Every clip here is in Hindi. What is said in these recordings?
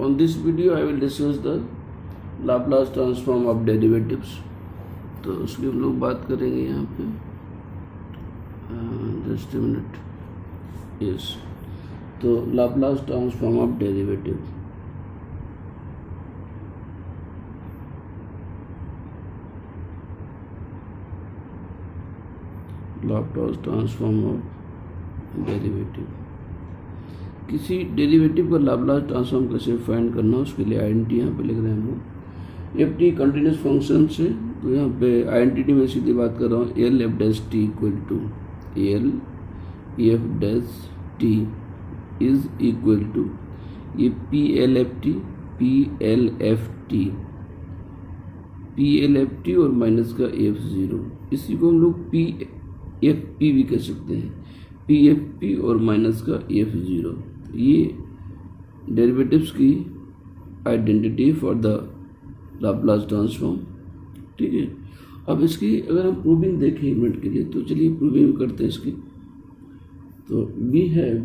On this video I will discuss the Laplace transform of derivatives. तो उसकी हम लोग बात करेंगे यहाँ पे जस्ट a minute. Yes. तो Laplace transform of derivative. Laplace transform of derivative. किसी डेरिवेटिव का लाप्लास ट्रांसफॉर्म कैसे फाइंड करना, उसके लिए आइडेंटिटी यहाँ पे लिख रहे हैं हम लोग। एफ टी कंटिन्यूस फंक्शन से, तो यहाँ पे आइडेंटिटी में सीधी बात कर रहा हूँ, L F dash T equal to L F dash T is equal to ये पी एल एफ टी और माइनस का एफ ज़ीरो, इसी को हम लोग पी एफ पी भी कह सकते हैं, पी एफ पी और माइनस का एफ ज़ीरो। ये डेरिवेटिव्स की identity for the Laplace transform. ठीक है, अब इसकी अगर हम प्रूविंग देखें एक मिनट के लिए, तो चलिए प्रूविंग करते हैं इसकी। तो we have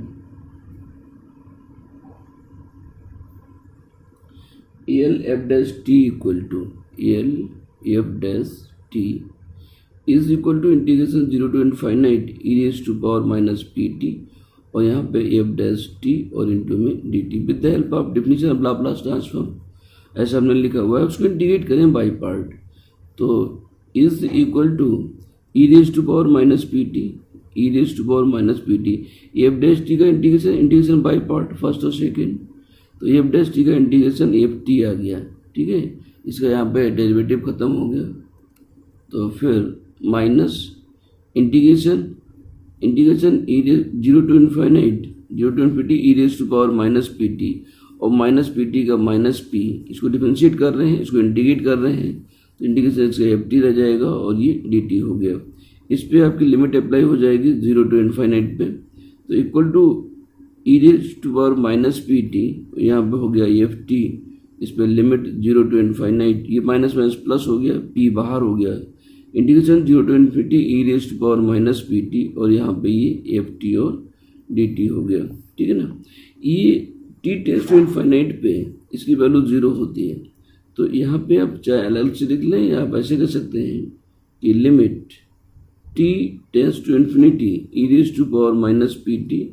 L F dash T equal to L F dash T is equal to integration 0 to infinite E raise to power minus P T, और यहाँ पे एफ डैश टी और इंटू में D T with the help of definition of Laplace transform, ऐसा हमने लिखा हुआ है। उसको इंटीग्रेट करें बाई पार्ट, तो is equal to E raise to power minus P T, E raise to power minus P T, F dash T का इंटीग्रेशन बाई पार्ट फर्स्ट और सेकेंड, तो एफ डैश टी का इंटीग्रेशन एफ टी आ गया। ठीक है, इसका यहाँ पे डेरिवेटिव खत्म हो गया, तो फिर minus integration E 0 to infinite E raise to power minus P T, और माइनस पी टी का माइनस पी, इसको डिफरेंशिएट कर रहे हैं, इसको इंटीग्रेट कर रहे हैं, तो इंटीग्रेशन इसका एफ टी रह जाएगा और ये डी टी हो गया। इस पर आपकी लिमिट अप्लाई हो जाएगी 0 to इनफाइनाइट पे, तो equal to E raise to power minus P t, यहाँ पे हो गया एफ टी, इस पर लिमिट 0 to इनफाइनाइट, ये माइनस माइनस प्लस हो गया, पी बाहर हो गया, integration 0 to infinity e raise to power minus P T, और यहाँ पे ये एफ टी और डी टी हो गया। ठीक है ना, ये टी टेंड्स टू इन्फाइनाइट पे इसकी वैल्यू 0 होती है, तो यहाँ पे आप चाहे अलग से लिख लें या आप ऐसे कर सकते हैं कि limit t tends to infinity e raise to power minus P T,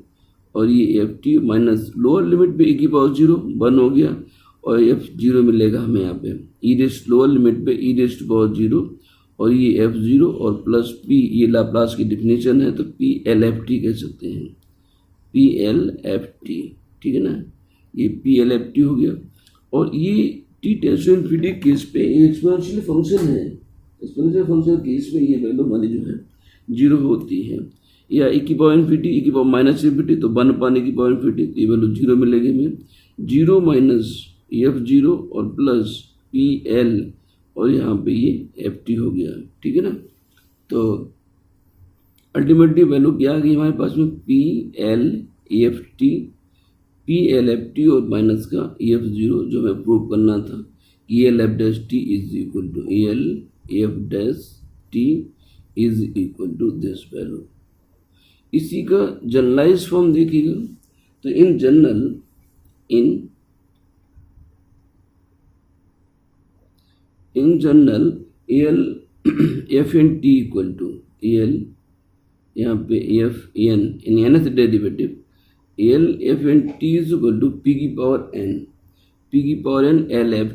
और ये f T minus lower limit पे e की पावर 0 1 हो गया, और एफ 0 मिलेगा हमें यहाँ पे ई रेज़ लोअर लिमिट पे ई रेज़ टू पावर 0, और ये एफ 0 और प्लस पी, ये लाप्लास की डिफिनेशन है, तो पी एल एफ टी कह सकते हैं, पी एल एफ टी। ठीक है ना, ये पी एल एफ टी हो गया, और ये t tends to infinity case पे एक्सपोनेंशियल फंक्शन है, एक्सपोनेंशियल फंक्शन केस में ये वैल्यू हमारी जो है 0 होती है, या e की पावर इन्फिनिटी ई की पावर माइनस इन्फिनिटी, तो 1 पाने की पावर इन्फिनिटी, ये वैल्यू 0 मिलेगी हमें, 0 माइनस एफ 0 और प्लस पी एल, और यहाँ पे ये एफ टी हो गया। ठीक है ना, तो अल्टीमेटली वैल्यू क्या आ गई हमारे पास में, पी एल एफ टी और माइनस का एफ 0, जो हमें प्रूव करना था कि l F dash T is equal to L F dash T is equal to this value. इसी का जनरलाइज फॉर्म देखिएगा, तो in general l F N T equal to l, यहाँ पे f n in nth derivative, l F N T is equal to P की power N L F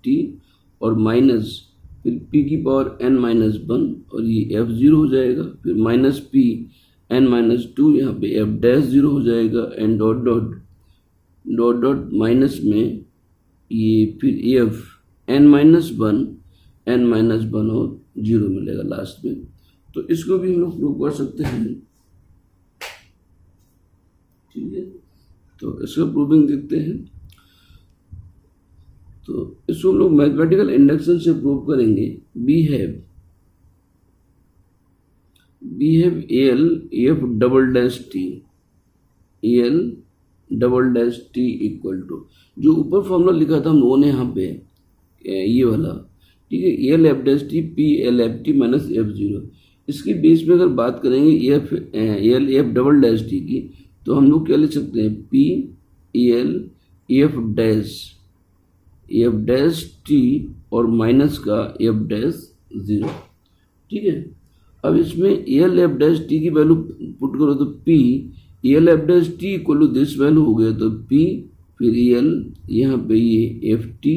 T और माइनस फिर पी की पावर एन माइनस 1, और ये एफ 0 हो जाएगा, फिर माइनस पी एन माइनस 2, यहाँ पे एफ डैश 0 हो जाएगा, एंड डॉट डॉट माइनस में ये फिर एफ एन माइनस 1 और 0 मिलेगा लास्ट में। तो इसको भी हम लोग प्रूव कर सकते हैं। ठीक है, तो इसका प्रूविंग देखते हैं। तो इसको हम लोग मैथमेटिकल इंडक्शन से प्रूव करेंगे। We have L f double dash T equal to, जो ऊपर फॉर्मूला लिखा था हम लोगों ने यहाँ पे ये वाला, ठीक है, L F dash t p L F T minus f 0, इसकी बेस में अगर बात करेंगे l f double dash t की, तो हम लोग क्या लिख सकते हैं, p L F dash T और माइनस का एफ डैश 0। ठीक है, अब इसमें एल एफ डैश टी की वैल्यू पुट करो तो p L F dash T equal to this value हो गया, तो पी फिर एल यहाँ पे ये एफ टी,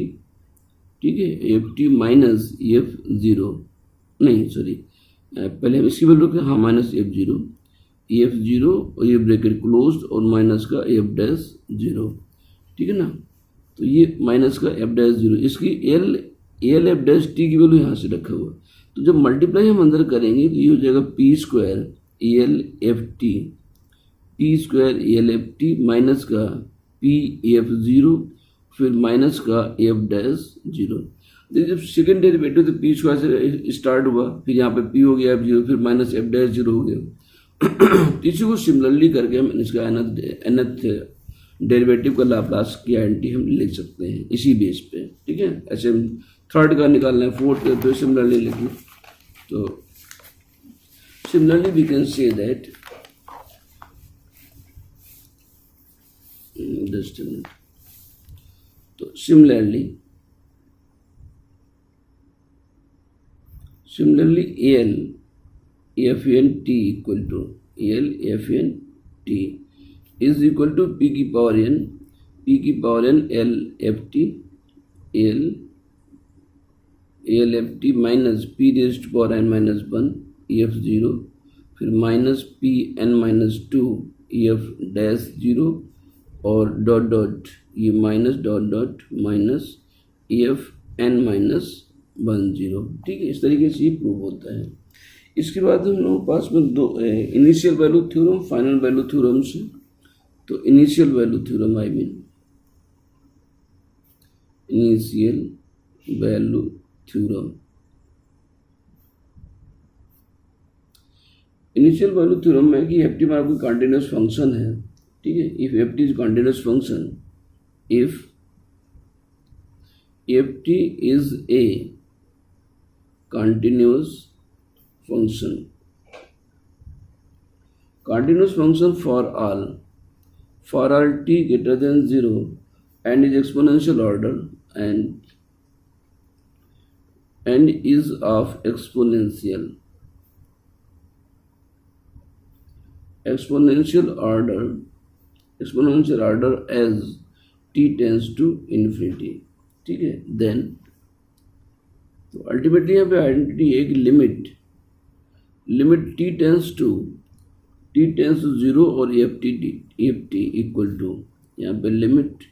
ठीक है, एफ टी माइनस एफ 0, नहीं सॉरी पहले हम इसकी वैल्यू रखें, हाँ माइनस एफ 0, एफ 0 और ये ब्रैकेट क्लोज और माइनस का एफ डैश 0। ठीक है ना, तो ये माइनस का एफ डैश 0, इसकी एल एफ डैश टी की वैल्यू यहाँ से रखा हुआ, तो जब मल्टीप्लाई हम अंदर करेंगे तो ये हो जाएगा P square L F T, P square L F T minus का पी एफ 0 फिर माइनस का एफ डैश 0। जब सेकेंड डेरिवेटिव तो पी स्क्वायर से स्टार्ट हुआ, फिर यहाँ पे पी हो गया एफ 0, फिर माइनस एफ डैश 0 हो गया। इसी को सिमिलरली करके हम इसका nth डेरिवेटिव का लाप्लास की आइडेंटिटी हम लिख सकते हैं इसी बेस पे। ठीक है, ऐसे हम थर्ड का निकालना है, फोर्थ का तो सिमिलरली लिखना, तो similarly we can say that just a minute, तो similarly L F N T equal to L F N T is equal to P की power N L F T L F T minus P raised to power N minus 1 F 0 फिर minus P N minus 2 F dash 0 और डॉट डॉट ये minus dot dot minus F N minus 1 0। ठीक है, इस तरीके से ये प्रूव होता है। इसके बाद हम लोगों के पास में दो initial value theorem, final value theorem से। तो initial value theorem initial value theorem, initial value theorem में कि एफ टी हमारा कोई कंटिन्यूस फंक्शन है। ठीक है, if f T is continuous function, if f T is a continuous function for all t greater than 0 and is exponential order and is of exponential order as t tends to infinity। ठीक है, then तो अल्टीमेटली यहाँ पे आइडेंटिटी है कि लिमिट टी टेंस टू 0 और एफ टी इक्वल टू, यहाँ पे लिमिट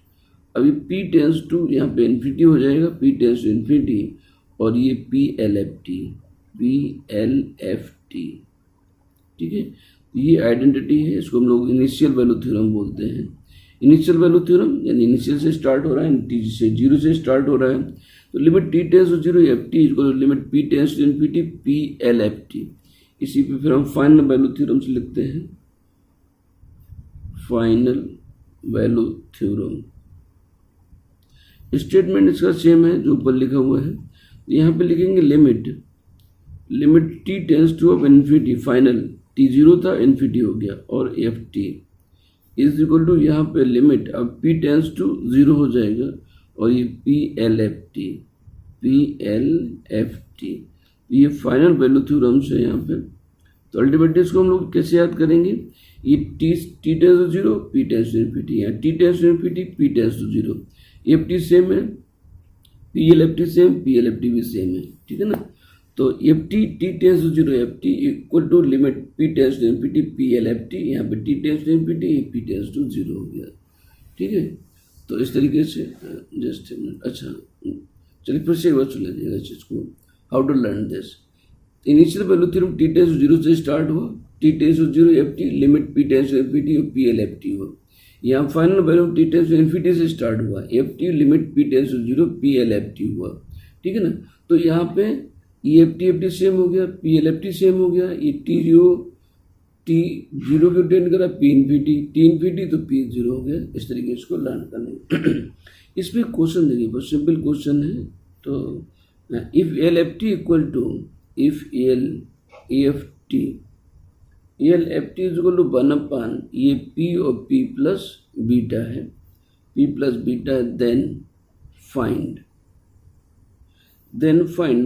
अभी पी टेंस टू यहाँ पे इन्फिनिटी हो जाएगा, पी टेंस टू इन्फिनिटी और ये पी एल एफ टी। ठीक है, ये आइडेंटिटी है, इसको हम लोग इनिशियल वैल्यू थ्योरम बोलते हैं। इनिशियल वैल्यू थ्योरम यानी इनिशियल से स्टार्ट हो रहा है, टी से 0 से स्टार्ट हो रहा है, तो limit t tends to 0 F T equal to limit P tends to infinity P L F t. इसी पे फिर हम फाइनल वैल्यू थ्योरम से लिखते हैं, फाइनल वैल्यू थ्योरम। स्टेटमेंट इसका सेम है जो ऊपर लिखा हुआ है, यहाँ पे लिखेंगे limit t tends to of infinity, final t 0 था इन्फिनिटी हो गया, और F T is equal to यहाँ पे लिमिट अब पी टेंस टू 0 हो जाएगा और ये पी एल एफ टी ये फाइनल वैल्यू थ्योरम्स है यहाँ पे। तो अल्टीमेटली इसको हम लोग कैसे याद करेंगे, ये T tends to 0 P tends to infinity, यहाँ T tends to infinity P tends to 0, F T same है, P L F T same, P L F T भी सेम है। ठीक है ना, तो F T tends to 0 F T equal to limit P tends to infinity P L F T, यहाँ पे T tends to infinity P tends to 0 हो गया। ठीक है, तो इस तरीके से जस्ट अच्छा चलिए फिर से एक बार सुन लीजिएगा इस चीज़ को, how to learn this. Initial value theorem t tends to 0 से स्टार्ट हुआ, t tends to 0 F t limit P tends to infinity और पी एल एफ टी हुआ। यहाँ final value t tends to infinity से स्टार्ट हुआ, f t limit P tends to 0 p L F t हुआ। ठीक है ना, तो यहाँ पे ई एफ टी सेम हो गया, P L F T same हो गया, ये टी 0 को टेंड करा पी इन्फिनिटी तो पी 0 हो गया। इस तरीके इसको लर्न करने इसमें क्वेश्चन देखिए बहुत सिंपल क्वेश्चन है। तो if L F T equal to if L F T is equal to 1/, ये पी और पी प्लस बीटा है, p plus beta, then find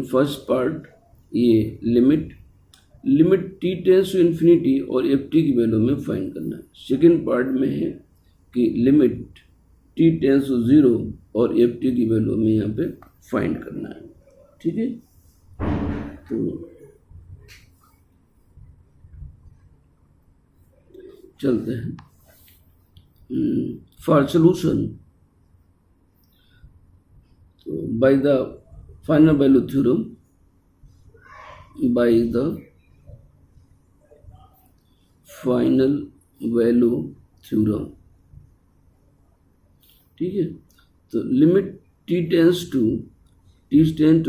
first part ये limit t tends to infinity और एफ टी की वैल्यू में फाइंड करना है। सेकेंड पार्ट में है कि लिमिट t टेंस टू 0 और एफ टी की वैल्यू में यहाँ पे फाइंड करना है। ठीक है, तो चलते हैं फॉर सोल्यूशन। तो by the final value theorem, ठीक है, तो limit t tends to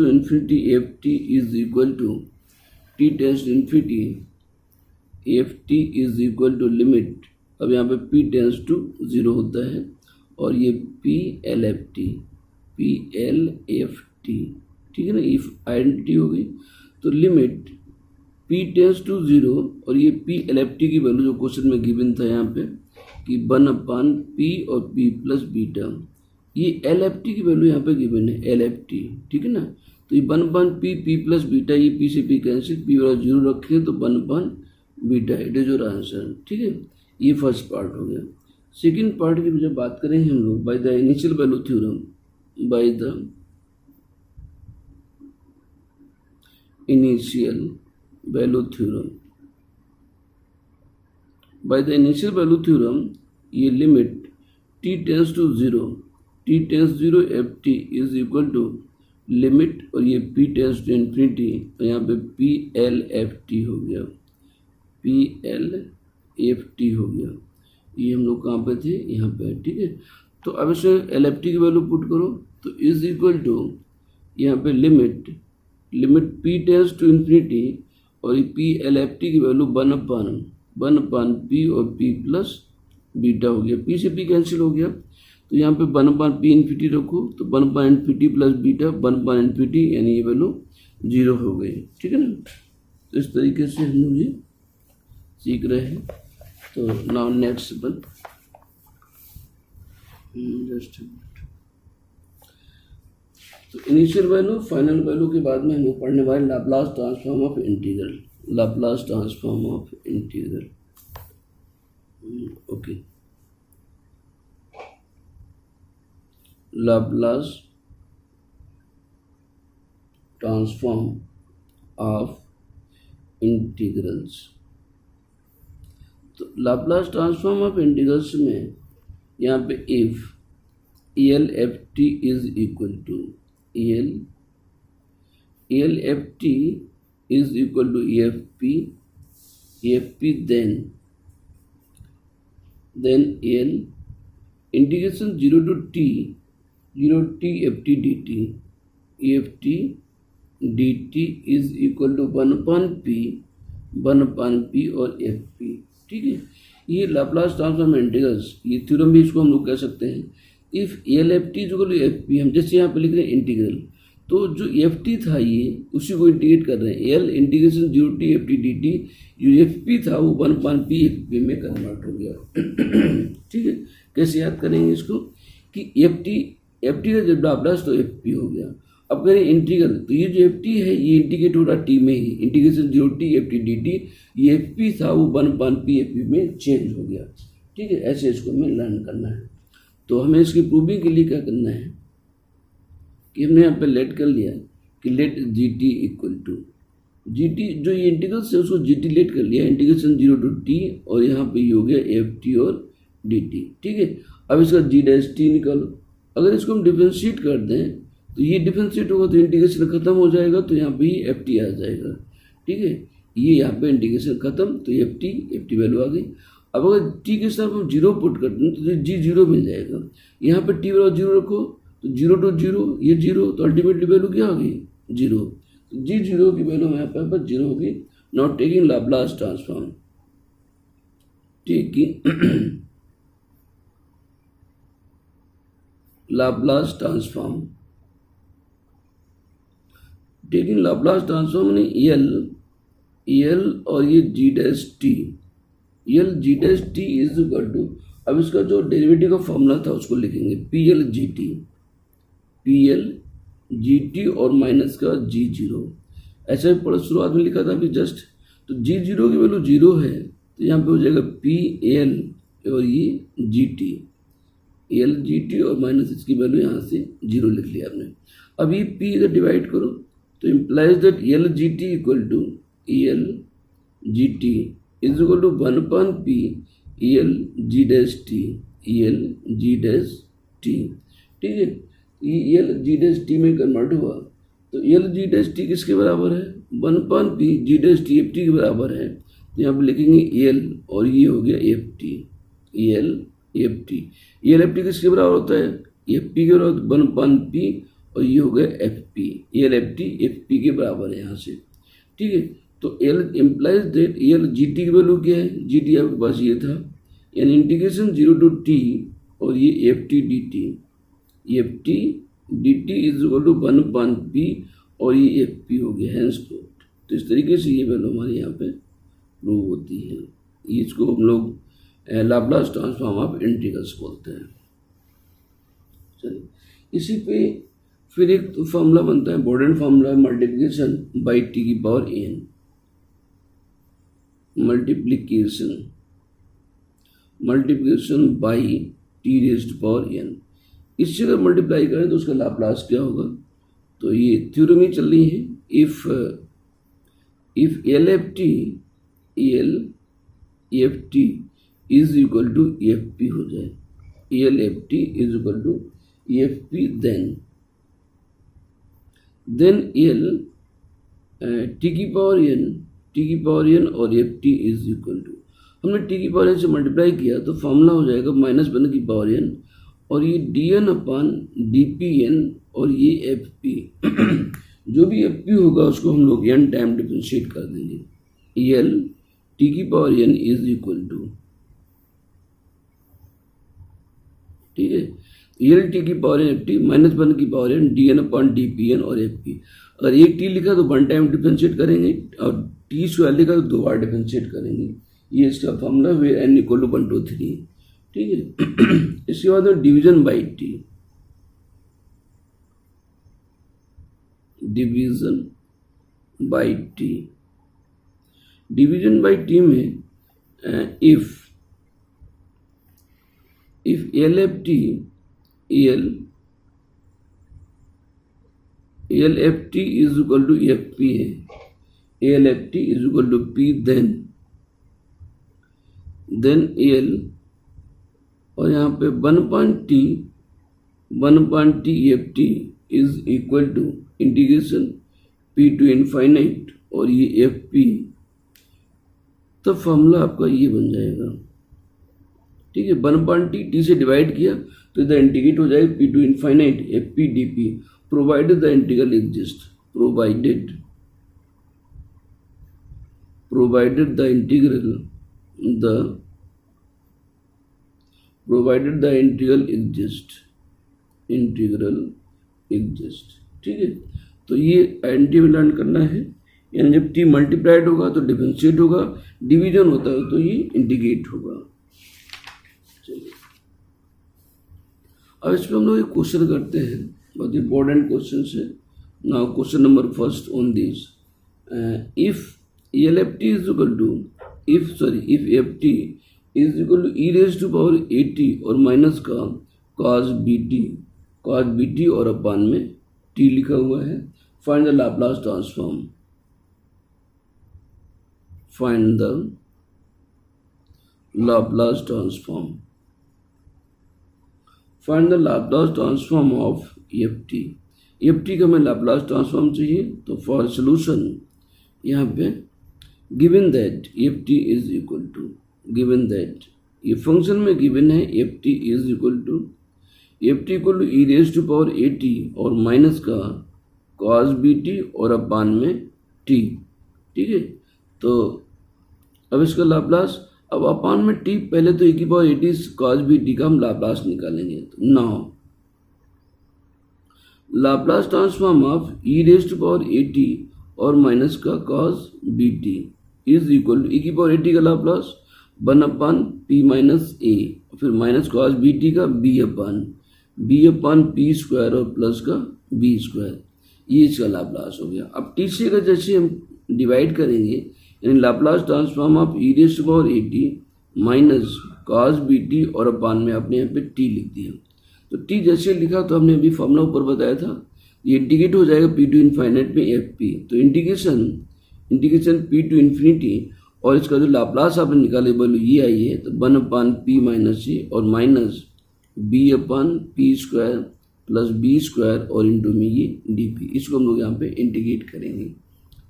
infinity f T is equal to t tends to infinity f T is equal to limit, अब यहाँ पे p टेंस टू 0 होता है और ये p एल एफ टी, ठीक है ना, इफ आइडेंटिटी हो गई तो लिमिट p टेंस टू 0 और ये p एल एफ टी की वैल्यू जो क्वेश्चन में गिवन था यहाँ पे कि 1/p और p प्लस बीटा, ये एल एफ टी की वैल्यू यहाँ पे गिवन है एल एफ टी, ठीक है ना, तो ये 1/p p प्लस बीटा, ये p से p कैंसिल, p वाला 0 रखें तो 1/बीटा, इट इज योर आंसर। ठीक है, ये फर्स्ट पार्ट हो गया। सेकेंड पार्ट की जब बात करेंगे हम लोग by the initial value theorem, by the initial value theorem, ये limit t tends to 0 F T is equal to limit और ये p टेंस टू इन्फिनिटी, तो यहाँ पे p एल एफ टी हो गया, ये हम लोग कहाँ पे थे, यहाँ पे। ठीक है, तो अब इसे एल एफ टी की वैल्यू पुट करो तो इज इक्वल टू यहाँ पे limit p tends to infinity और p एल एफ टी की वैल्यू 1/p और p प्लस बीटा हो गया, p से p कैंसिल हो गया, तो यहाँ पे 1/p इन्फिनिटी रखो तो 1/इन्फिनिटी प्लस बीटा 1/इन्फिनिटी, यानी ये वैल्यू 0 हो गई। ठीक है ना, तो इस तरीके से हम लोग ये सीख रहे हैं। तो नाउ नेक्स्ट वन, जस्ट तो इनिशियल वैल्यू फाइनल वैल्यू के बाद में हम लोग पढ़ने वाले Laplace transform of integral, okay, Laplace transform of integrals. तो लाप्लास ट्रांसफॉर्म ऑफ इंटीग्रल्स में यहाँ पे if L F T is equal to L F T is equal to F p then l integration 0 to t f T D t is equal to 1/p और एफ पी। ठीक है, ये लाप्लास ट्रांसफॉर्म इंटीग्रल्स, ये थ्योरम भी इसको हम लोग कह सकते हैं। If L F T equal to F p, हम जैसे यहाँ पे लिख रहे हैं इंटीग्रल, तो जो एफ टी था ये उसी को इंटीग्रेट कर रहे हैं, L integration 0 to F T D T, जो एफ पी था वो 1/p एफ पी में कन्वर्ट हो गया। ठीक है, कैसे याद करेंगे इसको कि एफ टी का जब लाप्लास तो एफ पी हो गया। अब करें इंटीग्रल, तो ये जो एफ टी है ये इंटीग्रेट हो रहा टी में ही, integration 0 to F T D T, ये एफ पी था वो 1/p एफ पी में चेंज हो गया। ठीक है, ऐसे इसको हमें लर्न करना है। तो हमें इसकी प्रूविंग के लिए क्या करना है कि हमने यहाँ पे लेट कर लिया कि let g t equal to g t, जो ये इंटीग्रल से उसको जी टी लेट कर लिया, इंटीग्रेशन 0 to t, और यहाँ पे ये हो गया एफ टी और डी टी। ठीक है, अब इसका जी डैश टी निकालो, अगर इसको हम डिफ्रेंशिएट कर दें तो ये डिफ्रेंशिएट होगा तो इंटीग्रेशन खत्म हो जाएगा, तो यहाँ पे ही एफ टी आ जाएगा। ठीक है, ये यहाँ पे इंटीग्रेशन खत्म, तो एफ टी वैल्यू आ गई। अब अगर टी के साथ हम 0 पुट करते हैं तो जी 0 मिल जाएगा, यहाँ पे टी वाला 0 रखो तो 0 to 0 ये 0, तो अल्टीमेटली वैल्यू क्या होगी 0, तो जी 0 की वैल्यू यहाँ पे 0 होगी। Not taking Laplace transform, Laplace transform ने एल और ये G dash T is equal to अब इसका जो डेरिवेटिव का फॉर्मूला था उसको लिखेंगे पी एल और माइनस का जी0। ऐसा भी पढ़ा शुरुआत में लिखा था अभी जस्ट, तो जी0 की वैल्यू 0 है तो यहाँ पे हो जाएगा पी एल और ये जी टी और माइनस इसकी वैल्यू यहाँ से 0 लिख लिया आपने। अब ये पी इधर डिवाइड करो तो implies that l g t equal to l g t is equal to 1/p l g dash t ठीक है। ये एल जी डैश टी में कन्वर्ट हुआ तो एल जी डैश टी किसके बराबर है 1/p जी डैश टी एफ टी के बराबर है। तो यहाँ पे लिखेंगे एल और ये हो गया f T L F T किसके बराबर होता है एफ पी के बराबर 1/p और ये हो गया F P L F P के बराबर है यहाँ से। ठीक है, तो L implies that l g T की वैल्यू क्या है, जी टी आपके पास ये था यानी इंटीग्रेशन 0 to t और ये f T D t is equal to 1/p और ये एफ पी हो गया हैंसफोर्थ। तो इस तरीके से ये वैल्यू हमारे यहाँ पे प्रूव होती है। इसको हम लोग लाप्लास ट्रांसफॉर्म ऑफ इंटीग्रल्स बोलते हैं। चलिए, इसी पे फिर एक फॉर्मूला बनता है बोर्डेन फॉर्मूला मल्टीप्लिकेशन बाई टी की power N, multiplication by T raised power N. इससे अगर मल्टीप्लाई करें तो उसका लाप्लास क्या होगा, तो ये थ्योरम ही चल रही है। If L F T is equal to F p हो जाए, l F T is equal to F p then l t की पावर एन और F T is equal to, हमने टी की पावर एन से मल्टीप्लाई किया तो फॉर्मूला हो जाएगा -1 की पावर एन और ये D n upon d p n और ये एफ पी जो भी एफ पी होगा उसको हम लोग एन टाइम डिफरेंशिएट कर देंगे। एल टी की power n is equal to, ठीक है, एल टी की पावर एन एफ टी -1 की power n d n upon d p n और एफ पी। अगर एक टी लिखा तो 1 टाइम डिफरेंशिएट करेंगे और टी स्क्वायर लिखा तो 2 बार डिफरेंशिएट करेंगे। ये इसका formula where N equal to 1 2 3, ठीक है। इसके बाद division by T, division by T में if L F T is equal to F P है, L F T is equal to P then L और यहाँ पे 1/t F T is equal to integration P to infinite और ये एफ पी, तो फॉर्मूला आपका ये बन जाएगा। ठीक है, 1/t टी से डिवाइड किया तो इधर इंटीग्रेट हो जाएगा p to infinite f p d p provided the integral exist, provided the integral exist. ठीक है, तो ये आइडेंटिटी लर्न करना है, यानी जब टी मल्टीप्लाइड होगा तो डिफरेंशिएट होगा, डिवीजन होता है तो ये इंटीग्रेट होगा। चलिए, अब इस पर हम लोग एक क्वेश्चन करते हैं, बहुत इंपॉर्टेंट क्वेश्चन है। Now question number first on this, if L F T is equal to if f T is equal to e raise to power a t और माइनस का कॉस बी टी और अपान में टी लिखा हुआ है, find the Laplace transform, find the Laplace transform of f t का हमें लाप्लास ट्रांसफॉर्म चाहिए। तो फॉर सोल्यूशन यहाँ पे given that f T is equal to, given that ये फंक्शन में गिवन है f T is equal to e raise to power a t और माइनस का कॉस बी टी और अपान में टी। ठीक है, तो अब इसका लाप्लास, अब अपान में टी, पहले तो ए की power a t cos b t का हम लाप्लास निकालेंगे। तो now Laplace transform of e raise to power a t और माइनस का cos b t is equal to e की पावर ए टी का Laplace one upon p minus a, फिर माइनस कॉस बी टी का बी अपान पी स्क्वायर और प्लस का बी स्क्वायर, ये इसका लाप्लास हो गया। अब टी से अगर जैसे हम डिवाइड करेंगे, यानी Laplace transform of e raise to power a t minus cos b t और अपान में आपने यहाँ पे टी लिख दिया। तो टी जैसे लिखा तो हमने अभी फॉर्मूला ऊपर बताया था, ये इंटीग्रेट हो जाएगा पी टू इन्फाइनाइट में एफ पी। तो इंटीग्रेशन पी टू इन्फिनिटी और इसका जो लाप्लास आपने निकाले वैल्यू ये आई है, तो one upon p minus a और minus b upon p square plus b square और इंटू में ये डी पी, इसको हम लोग यहाँ पे इंटीग्रेट करेंगे।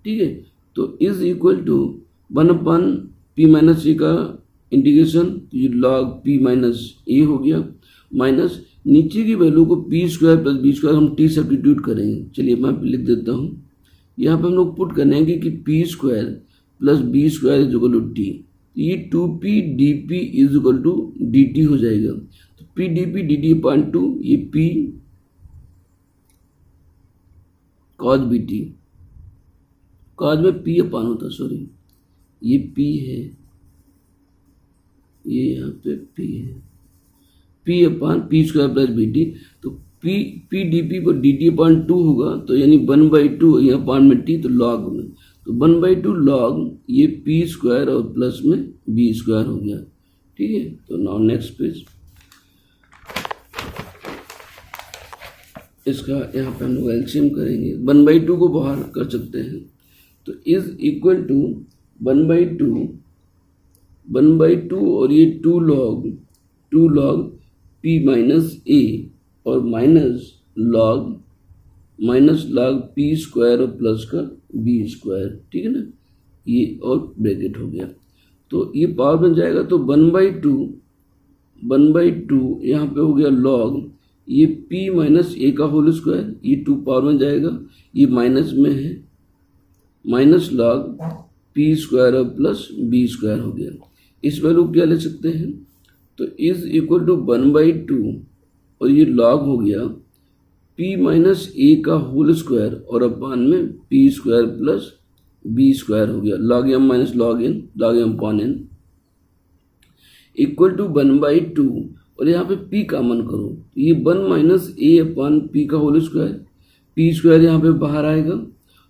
ठीक है, तो is equal to one upon p minus a का इंटीग्रेशन, तो ये लॉग पी माइनस ए हो गया, माइनस नीचे की वैल्यू को p square plus b square हम टी सब्स्टिट्यूट करेंगे। चलिए मैं लिख देता हूँ, यहाँ पे हम लोग पुट करेंगे कि p square plus b square is equal to t, ये two p d p is equal to d t हो जाएगा। तो p d t upon two, ये p cos b t, cos में पी अपान होता, सॉरी ये पी है, ये यहाँ पे पी है, p upon p square plus b t, तो पी डी पी पर डी टी अपॉन टू होगा, तो यानी 1/2 यहाँ अपान में टी, तो लॉग में, तो 1/2 लॉग ये पी स्क्वायर और प्लस में बी स्क्वायर हो गया। ठीक है, तो नाउ नेक्स्ट पेज, इसका यहाँ पे हम लोग एलसीएम करेंगे, 1/2 को बाहर कर सकते हैं, तो इज इक्वल टू 1/2 और ये 2 लॉग पी माइनस ए और माइनस लॉग पी स्क्वायर और प्लस का बी स्क्वायर। ठीक है ना, ये और ब्रैकेट हो गया, तो ये पावर बन जाएगा, तो 1/2 यहाँ पे हो गया लॉग ये p माइनस ए का होल स्क्वायर, ये 2 पावर में जाएगा, ये माइनस में है, माइनस लॉग पी स्क्वायर और प्लस बी स्क्वायर हो गया। इस वैल्यू क्या ले सकते हैं, तो इज इक्वल टू 1/2 और ये लॉग हो गया p माइनस ए का होल स्क्वायर और अपान में p square plus b square हो गया, log m minus log m upon n equal to 1/2 और यहाँ पे p कॉमन करो, तो ये 1 माइनस ए अपॉन पी का होल स्क्वायर, पी स्क्वायर यहाँ पे बाहर आएगा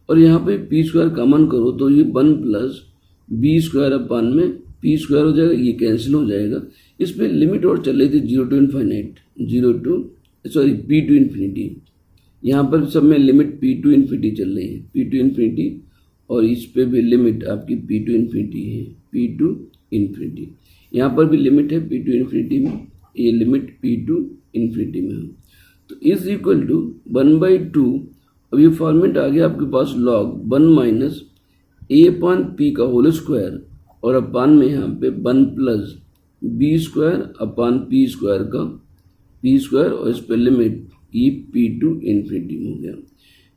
और यहाँ पे पी स्क्वायर कॉमन करो, तो ये 1 प्लस बी स्क्वायर अपॉन में पी स्क्वायर हो जाएगा, ये कैंसिल हो जाएगा। इस पर लिमिट और चल रही थी 0 to infinite, p to infinity, यहाँ पर सब में लिमिट पी टू इन्फिनिटी चल रही है, पी टू इन्फिनिटी, और इस पे भी लिमिट आपकी पी टू इन्फिनिटी है, पी टू इन्फिनिटी, यहाँ पर भी लिमिट है पी टू इन्फिनिटी में, ये लिमिट पी टू इन्फिनिटी में हो, तो इज इक्वल टू 1/2, अब ये फॉर्मेट आ गया आपके पास log 1 minus a upon p का होल स्क्वायर और अपान में यहाँ पे 1 plus b square upon p square का पी स्क्वायर और इस पर limit e p to infinity हो गया,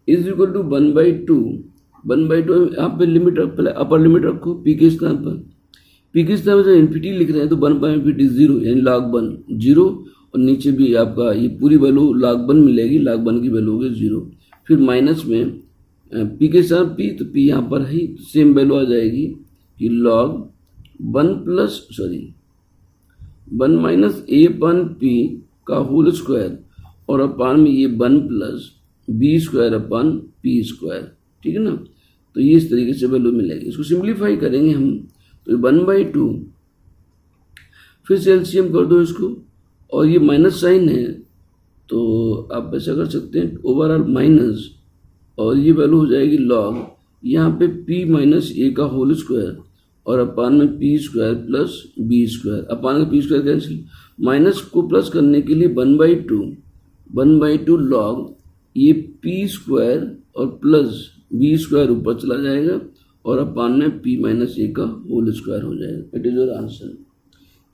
इज इक्वल टू 1/2 यहाँ पे लिमिट पहले अपर लिमिट रखो पी के स्थान पर, पी के स्थान पर जब इन्फिनिटी लिख रहे हैं तो 1/∞ 0 यानी log 1 0 और नीचे भी आपका ये पूरी वैल्यू log 1 मिलेगी, log 1 की वैल्यू होगी 0, फिर माइनस में पी के साथ पी, तो पी यहाँ पर है तो सेम वैल्यू आ जाएगी कि log 1 minus a upon p का होल स्क्वायर और अपान में ये 1 plus b square upon p square. ठीक है ना, तो ये इस तरीके से वैल्यू मिलेगी। इसको सिंप्लीफाई करेंगे हम तो 1/2, फिर से एलसीएम कर दो इसको, और ये माइनस साइन है तो आप ऐसा कर सकते हैं ओवरऑल माइनस, और ये वैल्यू हो जाएगी लॉग यहाँ पे p माइनस ए का होल स्क्वायर और अपान में p square plus b square, upon का पी स्क्वायर कैंसिल, माइनस को प्लस करने के लिए 1/2 लॉग ये पी स्क्वायर और प्लस बी स्क्वायर ऊपर चला जाएगा और अपान में p माइनस ए का होल स्क्वायर हो जाएगा। It is your answer.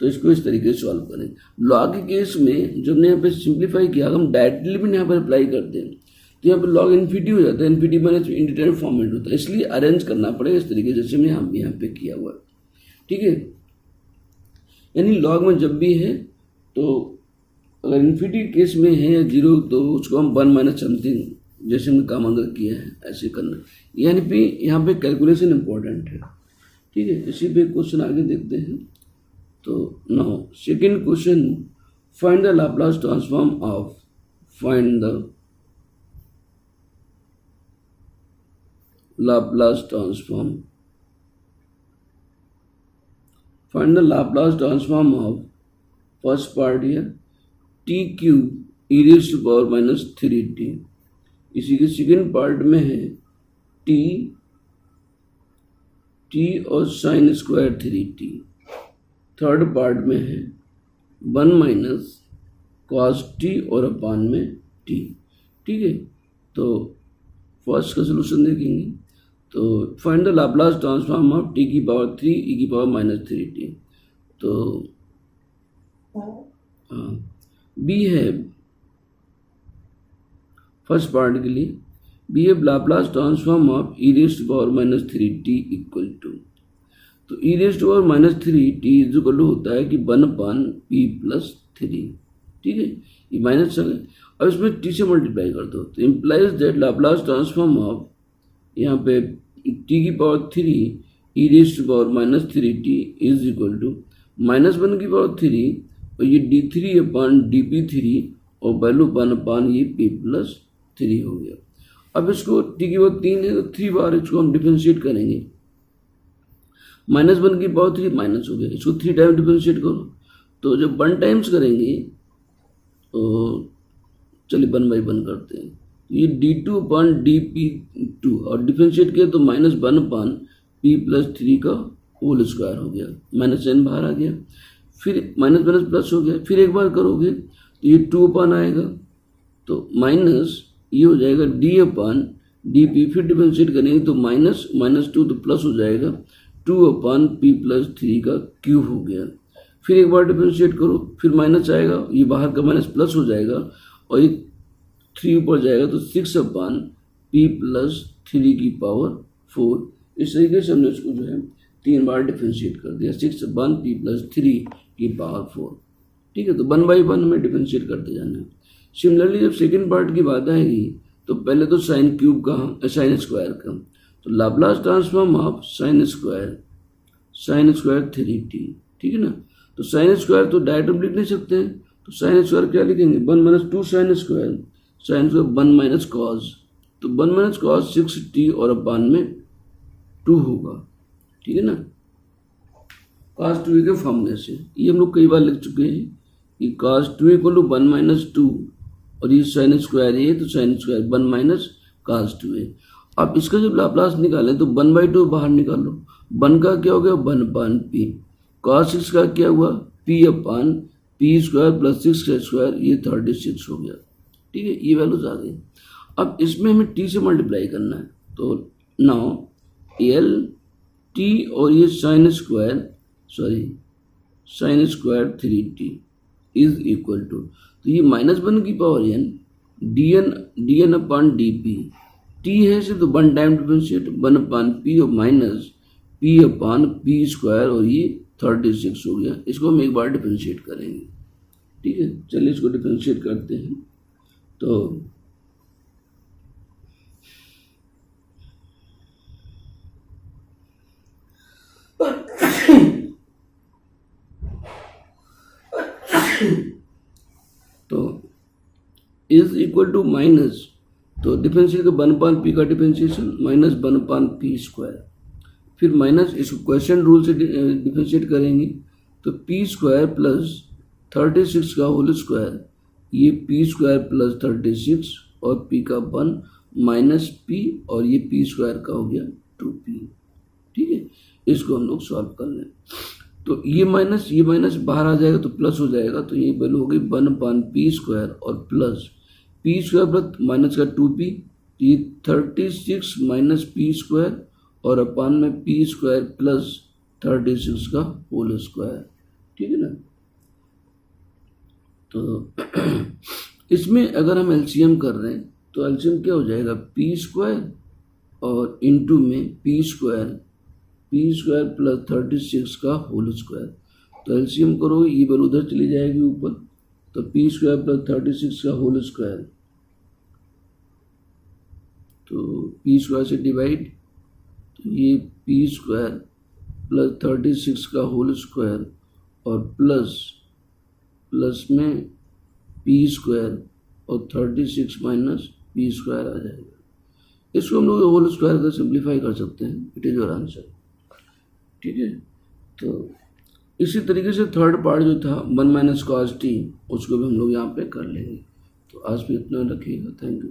तो इसको इस तरीके से सॉल्व करें। लॉग के केस में जब हमने यहाँ पे सिंप्लीफाई किया, हम डायरेक्टली भी यहाँ पर अप्लाई करते हैं तो यहाँ पर लॉग इन्फिनिटी हो जाता है, इन्फिनिटी माइनस इंडिटरमिनेट फॉर्मेट होता है, इसलिए अरेंज करना पड़ेगा इस तरीके जैसे हमने यहाँ पे किया हुआ। ठीक है, यानी लॉग में जब भी है तो अगर इन्फिनिटी केस में है या 0 तो उसको हम 1 माइनस समथिंग जैसे हमने कॉमन किया है ऐसे करना, यानी पे यहाँ पे कैलकुलेशन इंपॉर्टेंट है। ठीक है, इसी पे क्वेश्चन आगे देखते हैं। तो now second question, find the Laplace transform of, find the Laplace transform, find the Laplace transform of first part here t cube e raise to power minus 3t, इसी के सेकेंड पार्ट में है टी और sign square 3t, third part में है 1 माइनस कॉस टी और अपान में टी। ठीक है, तो फर्स्ट का सोल्यूशन देखेंगे। तो find the Laplace transform of T की पावर 3 ई की पावर माइनस 3t। तो बी है फर्स्ट पार्ट के लिए, बी है Laplace transform of e raise to power minus 3t equal to, तो e raise to power minus 3t is equal to होता है कि 1/p प्लस 3। ठीक है, ये माइनस है, अब इसमें टी से मल्टीप्लाई कर दो, तो implies that Laplace transform of, यहाँ पे टी की power 3 e raise to power minus 3t is equal to -1 की पावर 3 और ये d3/dp3 और वैल्यू 1/, ये p प्लस 3 हो गया। अब इसको टी की पावर 3 है तो 3 बार इसको हम डिफरेंशिएट करेंगे, -1 की पावर 3 माइनस हो गया, इसको 3 टाइम डिफरेंशिएट करो, तो जब 1 टाइम्स करेंगे तो चलिए 1/1 करते हैं, ये d2/dp2 और डिफरेंशिएट किया तो -1/p प्लस 3 का होल स्क्वायर हो गया, -n बाहर आ गया, फिर माइनस माइनस प्लस हो गया, फिर एक बार करोगे तो ये 2 आएगा, तो माइनस ये हो जाएगा d/dp, फिर डिफरेंशिएट करेंगे तो -2 तो प्लस हो जाएगा 2/p प्लस 3 का क्यूब हो गया, फिर एक बार डिफरेंशिएट करो, फिर माइनस आएगा, ये बाहर का माइनस प्लस हो जाएगा और ये 3 ऊपर जाएगा तो 6/p प्लस 3 की पावर 4। इस तरीके से हमने इसको जो है 3 बार डिफरेंशिएट कर दिया, 6/p प्लस 3 की पावर 4। ठीक है, तो 1/1 में डिफरेंशिएट करते जाना है। सिमिलरली जब सेकेंड पार्ट की बात आएगी तो पहले तो साइन क्यूब का, साइन स्क्वायर का, तो Laplace transform of sine square 3t। ठीक है ना, तो साइन स्क्वायर तो डायरेक्ट लिख नहीं सकते हैं, तो साइन स्क्वायर क्या लिखेंगे, 1 - 2 साइन स्क्वायर 1 माइनस कॉस, तो 1 माइनस कॉस 6t और अपान में 2 होगा। ठीक है ना, कॉस 2 के फॉर्मूले से ये हम लोग कई बार लिख चुके हैं कि कॉस 2 इक्वल टू 1 माइनस 2 और ये साइन स्क्वायर है तो साइन स्क्वायर 1 माइनस कॉस 2 है। अब इसका जब लाप्लास निकालें तो 1/2 बाहर निकालो, 1 का क्या हो गया 1/p, कॉस 6 का क्या हुआ p/p स्क्वायर प्लस 6 का स्क्वायर, ये 36 हो गया। ठीक है, ये वैल्यूज आ गई। अब इसमें हमें t से मल्टीप्लाई करना है, तो नाउ l t और ये sine square 3t is equal to, तो ये -1 की पावर n dn/dp, t है से तो 1 टाइम डिफरेंशिएट 1/p और माइनस p/p स्क्वायर और ये 36 हो गया, इसको हम एक बार डिफरेंशिएट करेंगे। ठीक है, चलिए इसको डिफरेंशिएट करते हैं। तो इज इक्वल टू माइनस, तो डिफरेंशिएट का 1/p का डिफरेंशिएशन -1/p स्क्वायर, फिर माइनस इसको क्वेश्चन रूल से डिफरेंशिएट करेंगे तो p स्क्वायर प्लस 36 का होल स्क्वायर, ये p स्क्वायर प्लस 36 और p का 1 माइनस p और ये p स्क्वायर का हो गया 2p। ठीक है, इसको हम लोग सॉल्व कर लें, तो ये माइनस बाहर आ जाएगा तो प्लस हो जाएगा, तो ये वैल्यू हो गई 1/p स्क्वायर और plus p square plus minus का 2p, ये 36 माइनस p स्क्वायर और अपान में p स्क्वायर प्लस 36 का होल स्क्वायर। ठीक है ना, तो इसमें अगर हम एलसीएम कर रहे हैं तो एलसीएम क्या हो जाएगा p स्क्वायर और इनटू में p स्क्वायर प्लस 36 का होल स्क्वायर, तो एलसीएम करो ये वैल्यू उधर चली जाएगी ऊपर, तो p स्क्वायर प्लस 36 का होल स्क्वायर, तो p स्क्वायर से डिवाइड, तो ये p स्क्वायर प्लस 36 का होल स्क्वायर और प्लस में पी स्क्वायर और 36 माइनस पी स्क्वायर आ जाएगा। इसको हम लोग होल स्क्वायर का सिंप्लीफाई कर सकते हैं। It is your answer. ठीक है, तो इसी तरीके से थर्ड पार्ट जो था 1 माइनस कॉस टी, उसको भी हम लोग यहाँ पे कर लेंगे। तो आज भी इतना रखिएगा। Thank you.